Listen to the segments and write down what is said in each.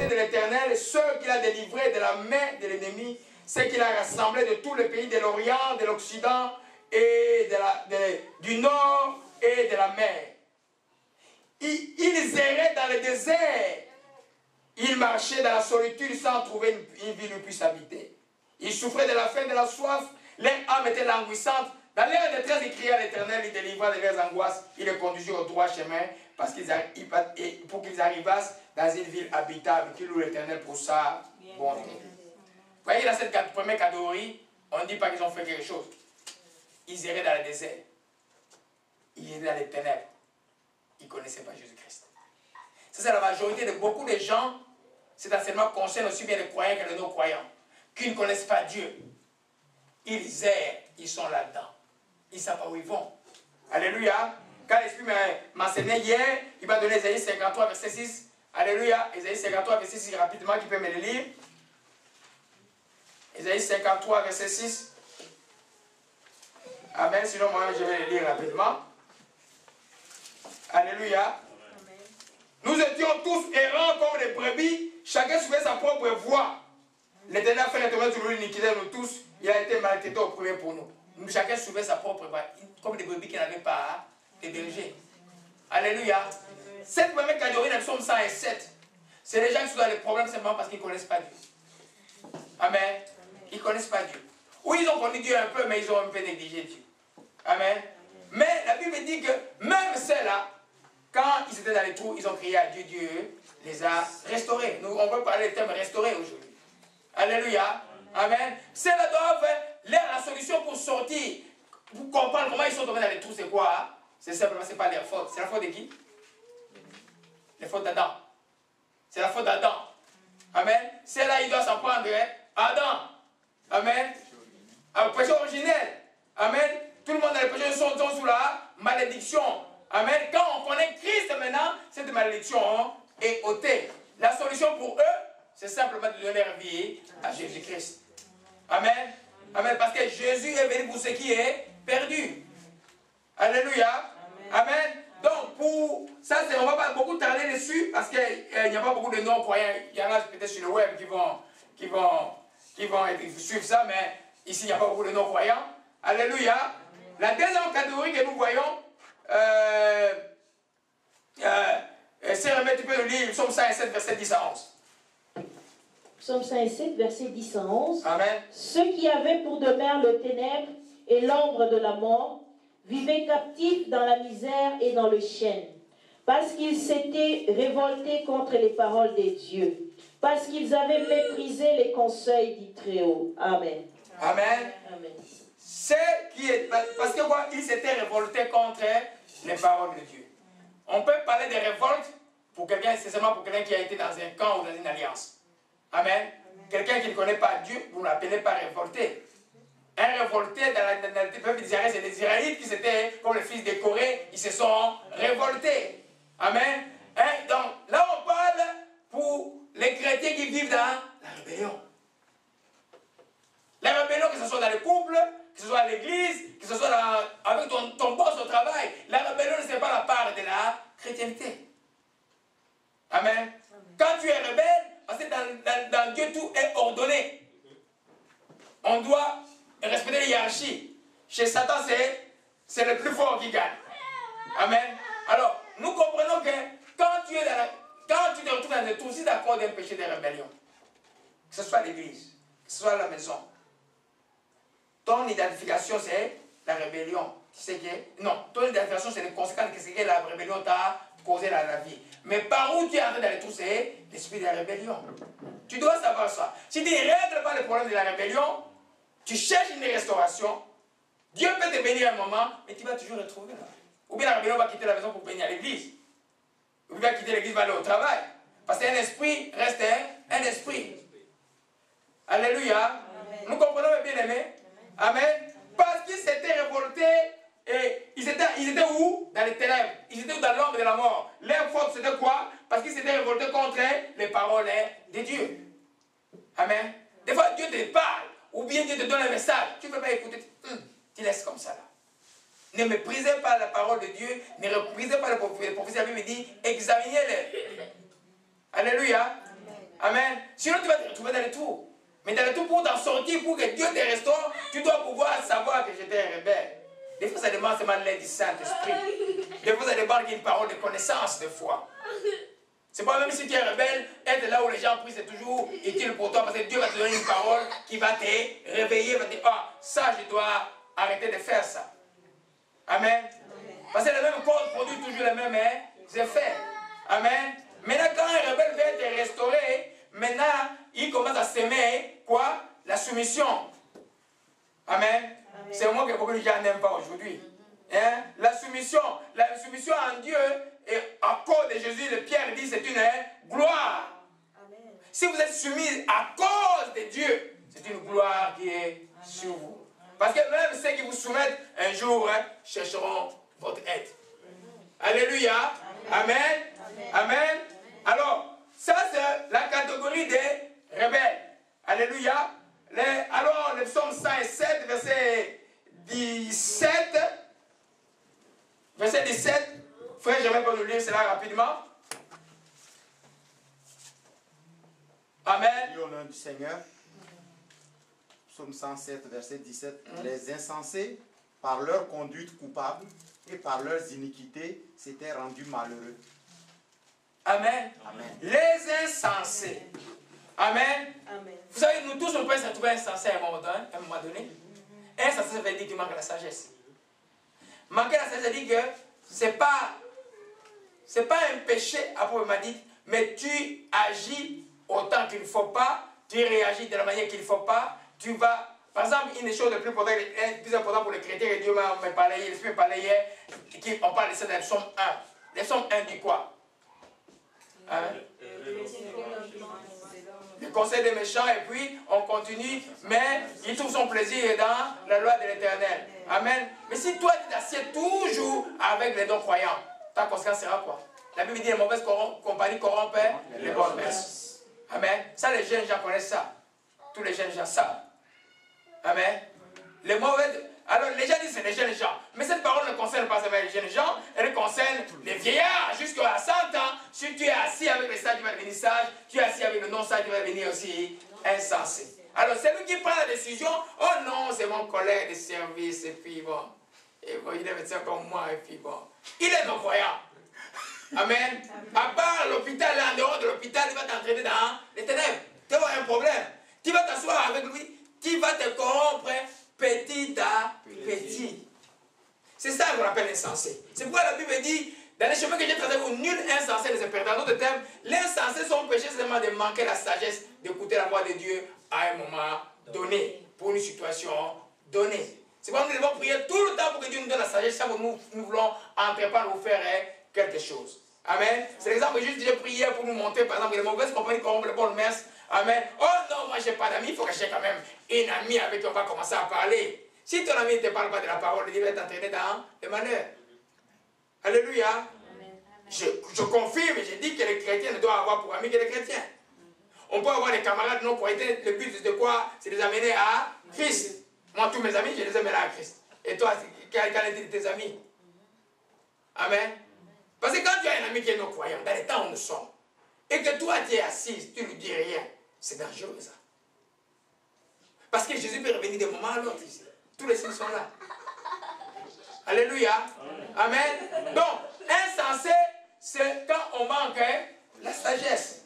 de l'Éternel, ceux qu'il a délivrés de la main de l'ennemi, c'est qu'il a rassemblé de tous les pays de l'Orient, de l'Occident et du Nord et de la mer. Ils erraient dans le désert. Ils marchaient dans la solitude sans trouver une ville où ils puissent habiter. Ils souffraient de la faim et de la soif. Leur âme était languissante. Dans leur détresse, ils criaient à l'Éternel, il délivra de leurs angoisses. Il les conduisit au droit chemin pour qu'ils arrivassent dans une ville habitable qui loue l'Éternel pour sa bonté. Vous voyez, dans cette première catégorie, on ne dit pas qu'ils ont fait quelque chose. Ils erraient dans le désert. Ils étaient dans les ténèbres. Ils ne connaissaient pas Jésus-Christ. Ça, c'est la majorité de beaucoup de gens. Cet enseignement concerne aussi bien les croyants que les non-croyants, qui ne connaissent pas Dieu. Ils errent, ils sont là-dedans. Ils ne savent pas où ils vont. Alléluia. Quand l'Esprit m'a enseigné hier, il m'a donné Ésaïe 53, verset 6. Alléluia. Ésaïe 53, verset 6, rapidement, qui peut me le lire. Ésaïe 53, verset 6. Amen. Sinon, moi, je vais le lire rapidement. Alléluia. Nous étions tous errants comme des brebis, chacun suivait sa propre voie. L'Éternel a fait retomber sur l'iniquité de nous tous. Il a été maltraité au premier pour nous. Chacun suivait sa propre voie, comme des brebis qui n'avaient pas de berger. Alléluia. Cette première catégorie dans le psaume 107, c'est les gens qui sont dans les problèmes simplement parce qu'ils ne connaissent pas Dieu. Amen. Ils ne connaissent pas Dieu. Ou ils ont connu Dieu un peu, mais ils ont un peu négligé Dieu. Amen. Mais la Bible dit que même ceux-là, quand ils étaient dans les trous, ils ont crié à Dieu, Dieu les a restaurés. Nous, on veut parler du terme restaurer aujourd'hui. Alléluia. Amen. Ceux-là doivent la solution pour sortir, pour comprendre comment ils sont tombés dans les trous, c'est quoi? C'est simplement, c'est pas leur faute. C'est la faute de qui? La faute d'Adam. C'est la faute d'Adam. Amen. Ceux-là, ils doivent s'en prendre à Adam. Amen. Au péché originel. Amen. Tout le monde dans les péchés sont sous la malédiction. Amen. Quand on connaît Christ maintenant, cette malédiction est ôtée. La solution pour eux, c'est simplement de donner leur vie à Jésus-Christ. Amen. Amen. Parce que Jésus est venu pour ce qui est perdu. Alléluia. Amen. Donc, pour ça, on ne va pas beaucoup tarder dessus parce qu'il n'y a pas beaucoup de non-croyants. Il y en a peut-être sur le web qui vont suivre ça, mais ici, il n'y a pas beaucoup de non-croyants. Alléluia. La deuxième catégorie que nous voyons, c'est remettre, tu peux le lire, Psaume 107, verset 10 à 11. Psaume 107, verset 10 à 11. Amen. Ceux qui avaient pour demeure le ténèbre et l'ombre de la mort vivaient captifs dans la misère et dans le chêne, parce qu'ils s'étaient révoltés contre les paroles de Dieu, parce qu'ils avaient méprisé les conseils du Très-Haut. Amen. Amen. Amen. Parce que quoi, ils s'étaient révoltés contre les paroles de Dieu. On peut parler de révolte pour quelqu'un, c'est seulement pour quelqu'un qui a été dans un camp ou dans une alliance. Amen. Quelqu'un qui ne connaît pas Dieu, vous ne l'appelez pas révolté. Un révolté dans le peuple d'Israël, c'est des Israélites qui étaient comme les fils de Corée, ils se sont révoltés. Amen. Donc là on parle pour les chrétiens qui vivent dans la rébellion. La rébellion, que ce soit dans le couple, que ce soit à l'église, que ce soit avec ton boss au travail, la rébellion ne c'est pas la part de la chrétienté. Amen. Quand tu es rebelle, parce que dans Dieu tout est ordonné. On doit respecter les hiérarchies. Chez Satan, c'est le plus fort qui gagne. Amen. Alors, nous comprenons que quand tu te retrouves dans un trou, si tu accordes un péché de rébellion, que ce soit à l'église, que ce soit à la maison, ton identification, c'est la rébellion. Tu sais que, non, ton identification, c'est les conséquences de ce que la rébellion t'a causé dans la vie. Mais par où tu es entré dans les trous, c'est l'esprit de la rébellion. Tu dois savoir ça. Si tu ne règles pas le problème de la rébellion, tu cherches une restauration, Dieu peut te bénir un moment, mais tu vas toujours retrouver là. Ou bien la rébellion va quitter la maison pour bénir à l'église. Ou bien quitter l'église, va aller au travail. Parce qu'un esprit reste un esprit. Alléluia. Amen. Nous comprenons, mes bien-aimés. Amen. Parce qu'ils s'étaient révoltés et ils étaient où? Dans les ténèbres. Ils étaient dans l'ombre de la mort. Leur faute c'était quoi? Parce qu'ils s'étaient révoltés contre les paroles de Dieu. Amen. Des fois Dieu te parle ou bien Dieu te donne un message. Tu ne peux pas écouter. Tu laisses comme ça là. Ne méprisez pas la parole de Dieu. Ne méprisez pas le prophétie. La Bible dit examinez-les. Alléluia. Sinon, tu vas te retrouver dans les trous. Mais dans les trous, pour t'en sortir, pour que Dieu te restaure, tu dois pouvoir savoir que j'étais un rebelle. Des fois, ça demande seulement l'aide du Saint-Esprit. Des fois, ça demande une parole de connaissance, des fois. C'est pas même si tu es rebelle, être là où les gens prient, c'est toujours utile pour toi, parce que Dieu va te donner une parole qui va te réveiller, va te dire, ah, ça, je dois arrêter de faire ça. Amen. Parce que le même corps produit toujours les mêmes effets. Amen. Maintenant, quand un rebelle vient te restaurer, maintenant, il commence à s'aimer, quoi? La soumission. Amen. C'est moi que beaucoup de gens n'aiment pas aujourd'hui. Hein? La soumission en Dieu, et à cause de Jésus, le Pierre dit, c'est une gloire. Amen. Si vous êtes soumis à cause de Dieu, c'est une gloire qui est sur vous. Parce que même ceux qui vous soumettent, un jour, chercheront votre aide. Alléluia. Amen. Amen. Amen. Alors, ça c'est la catégorie des rebelles. Alléluia. Alors, le psaume 107, verset 17. Verset 17. Frère, j'aimerais pas nous lire cela rapidement. Amen. Au nom du Seigneur. Psaume 107, verset 17. Les insensés, par leur conduite coupable et par leurs iniquités, s'étaient rendus malheureux. Amen. Amen. Les insensés. Amen. Amen. Vous savez, nous tous, on peut se trouver insensés à un moment donné. Insensé, ça veut dire qu'il manque la sagesse. Manquer la sagesse, ça veut dire que c'est pas un péché à proprement dit, mais tu agis autant qu'il ne faut pas, tu réagis de la manière qu'il ne faut pas, tu vas... Par exemple, une des choses les plus importantes pour les chrétiens, que Dieu m'a parlé hier, l'Esprit m'a parlé hier, on parle de ça dans le psaume 1. Le psaume 1 dit quoi? Hein? Le conseil des méchants, et puis on continue, mais il trouve son plaisir dans la loi de l'Éternel. Amen. Mais si toi tu t'assieds toujours avec les non-croyants, ta conséquence sera quoi? La Bible dit les mauvaises compagnies corrompent les bonnes mœurs. Amen. Ça, les jeunes gens connaissent ça. Tous les jeunes gens savent. Amen. Les mauvaises... Alors, les gens disent que c'est les jeunes gens. Mais cette parole ne concerne pas seulement les jeunes gens, elle concerne les vieillards jusqu'à 100 ans. Si tu es assis avec les sages, tu vas devenir sage. Tu es assis avec le non-sage, tu vas devenir aussi insensé. Alors, c'est lui qui prend la décision. Oh non, c'est mon collègue de service, et puis bon. Et bon, il est médecin comme moi, et puis bon. Il est non-croyant. Amen. À part l'hôpital, là, en dehors de l'hôpital, il va t'entraîner dans les ténèbres. Tu vas avoir un problème. Tu vas t'asseoir avec lui, tu vas te corrompre petit à petit. C'est ça qu'on appelle insensé. C'est pourquoi la Bible dit, dans les chemins que j'ai tracés, où nul insensé ne se perd. Dans d'autres termes, l'insensé, son péché, c'est seulement de manquer la sagesse d'écouter la voix de Dieu à un moment donné, pour une situation donnée. C'est pourquoi nous devons prier tout le temps pour que Dieu nous donne la sagesse, ça nous voulons entreprendre ou faire quelque chose. Amen. C'est l'exemple que j'ai prié pour nous montrer, par exemple, que les mauvaises compagnies corrompent les bonnes mœurs. Amen. Oh non, moi je n'ai pas d'amis, il faut que j'ai quand même une amie avec qui on va commencer à parler. Si ton ami ne te parle pas de la parole, il va t'entraîner dans le malheur. Alléluia. Je confirme, je dis que les chrétiens ne doivent avoir pour amis que les chrétiens. On peut avoir des camarades non chrétiens, le but c'est de quoi? C'est de les amener à Christ. Moi, tous mes amis, je les amène à Christ. Et toi, quel est tes amis? Amen. Parce que quand tu as un ami qui est non-croyant, dans les temps où nous sommes, et que toi tu es assis, tu ne lui dis rien, c'est dangereux ça. Parce que Jésus peut revenir d'un moment à l'autre ici. Tous les signes sont là. Alléluia. Amen. Donc, insensé, c'est quand on manque la sagesse.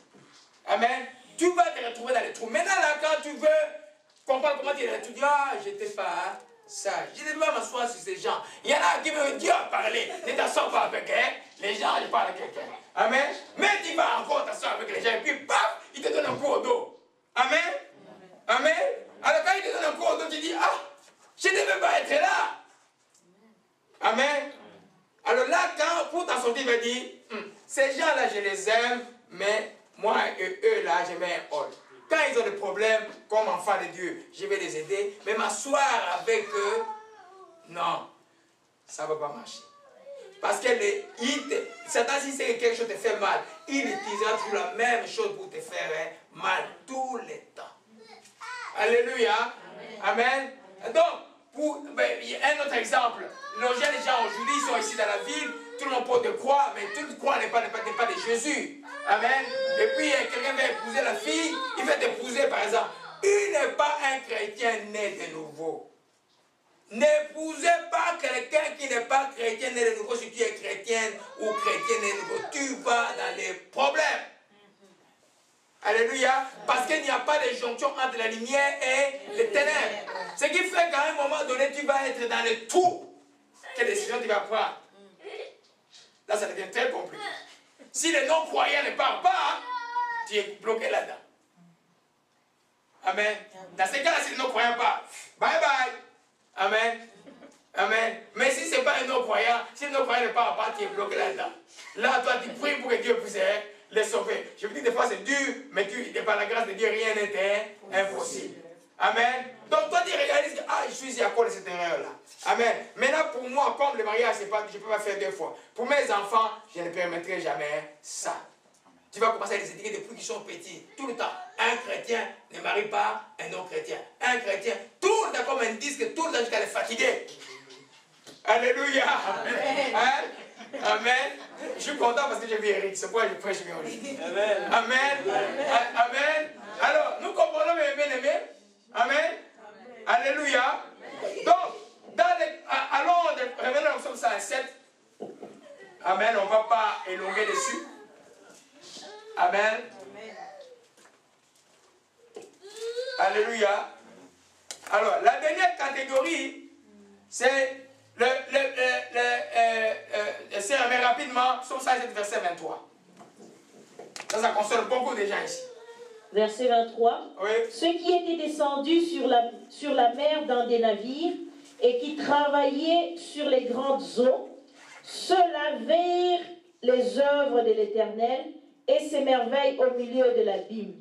Amen. Tu vas te retrouver dans les trous. Maintenant, là, quand tu veux comprendre comment tu es, tu dis, ah, je n'étais pas sage. Je ne vais pas m'asseoir sur ces gens. Il y en a qui me disent, ah, parler. Ne t'assois pas avec les gens, je parle à quelqu'un. Amen. Mais tu vas encore t'asseoir avec les gens, et puis, paf, il te donne un coup au dos. Amen. Amen. Alors, quand il te donne un coup au dos, tu dis, ah, je ne devais pas être là. Amen. Alors là, quand pour t'en sortir, il va dire, ces gens-là, je les aime, mais moi et eux, là, je mets un hall. Quand ils ont des problèmes, comme enfants de Dieu, je vais les aider, mais m'asseoir avec eux, non, ça ne va pas marcher. Parce que Satan, si c'est que quelque chose te fait mal, il utilisera toujours la même chose pour te faire mal tous les temps. Alléluia. Amen. Donc, un autre exemple, les gens aujourd'hui sont ici dans la ville, tout le monde porte de croix, mais toute croix n'est pas de Jésus. Amen. Et puis quelqu'un va épouser la fille, il va t'épouser par exemple. Il n'est pas un chrétien né de nouveau. N'épousez pas quelqu'un qui n'est pas chrétien né de nouveau. Si tu es chrétienne ou chrétien né de nouveau, tu vas dans les problèmes. Alléluia. Parce qu'il n'y a pas de jonction entre la lumière et les ténèbres. Ce qui fait qu'à un moment donné, tu vas être dans le trou. Quelle décision tu vas prendre? Là, ça devient très compliqué. Si les non-croyants ne parlent pas, tu es bloqué là-dedans. Amen. Dans ces cas-là, si les non-croyants parlent, bye bye. Amen. Amen. Mais si ce n'est pas un non-croyant, si les non-croyants ne parlent pas, tu es bloqué là-dedans. Là, toi, tu pries pour que Dieu puisse les sauver. Je vous dis des fois c'est dur, mais par la grâce de Dieu, rien n'est impossible. Amen. Donc toi tu réalises que je suis ici à cause de cette erreur-là. Amen. Maintenant pour moi, comme le mariage, je ne peux pas faire deux fois. Pour mes enfants, je ne permettrai jamais ça. Tu vas commencer à les éduquer depuis qu'ils sont petits. Tout le temps. Un chrétien ne marie pas un non-chrétien. Un chrétien, tout le temps comme un disque, tout le temps jusqu'à les fatiguer. Alléluia. Amen. Hein? Amen. Je suis content parce que j'ai vu Eric. C'est pourquoi je prêche bien aujourd'hui. Amen. Amen. Amen. Alors, nous comprenons, mes bien-aimés. Amen. Alléluia. Donc, allons revenons au psaume 107. Amen. On ne va pas élonger dessus. Amen. Alléluia. Alors, la dernière catégorie, c'est mais rapidement, psaume 107, verset 23. Ça console beaucoup de gens ici. Verset 23. Oui. Ceux qui étaient descendus sur la mer dans des navires et qui travaillaient sur les grandes eaux, ceux-là virent les œuvres de l'Éternel et s'émerveillent au milieu de l'abîme.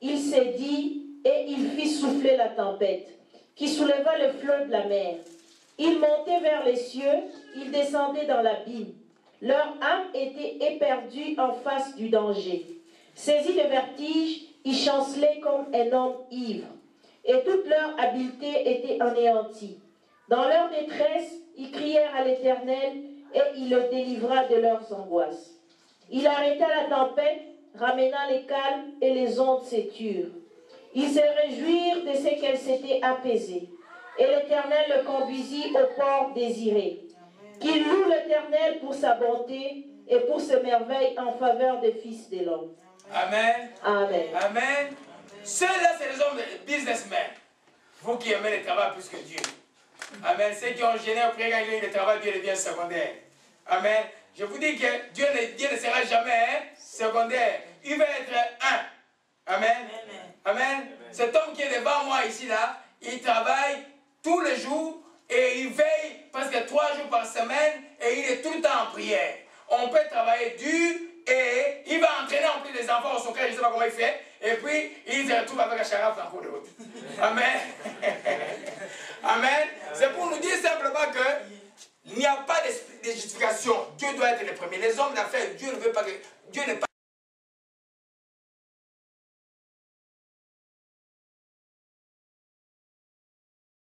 Il s'est dit et il fit souffler la tempête, qui souleva le flot de la mer. Ils montaient vers les cieux, ils descendaient dans l'abîme. Leur âme était éperdue en face du danger. Saisis de vertige, ils chancelaient comme un homme ivre, et toute leur habileté était anéantie. Dans leur détresse, ils crièrent à l'Éternel, et il le délivra de leurs angoisses. Il arrêta la tempête, ramena les calmes, et les ondes s'éturent. Ils se réjouirent de ce qu'elle s'était apaisée, et l'Éternel le conduisit au port désiré. Qu'il loue l'Éternel pour sa bonté et pour ses merveilles en faveur des fils de l'homme. Amen. Amen. Amen. Ceux-là, c'est les hommes businessmen. Vous qui aimez le travail plus que Dieu. Amen. Ceux qui ont gêné après quand ils ont eu le travail, Dieu devient secondaire. Amen. Je vous dis que Dieu ne sera jamais secondaire. Il va être un. Amen. Amen. Cet homme qui est devant moi ici, là, il travaille tous les jours et il veille presque 3 jours par semaine et il est tout le temps en prière. On peut travailler dur et il va entraîner en plus les enfants au secret, je ne sais pas comment il fait, et puis il se retrouve avec un charaf en cours de route. Amen. Amen. C'est pour nous dire simplement que il n'y a pas de justification. Dieu doit être le premier. Les hommes d'affaires, Dieu ne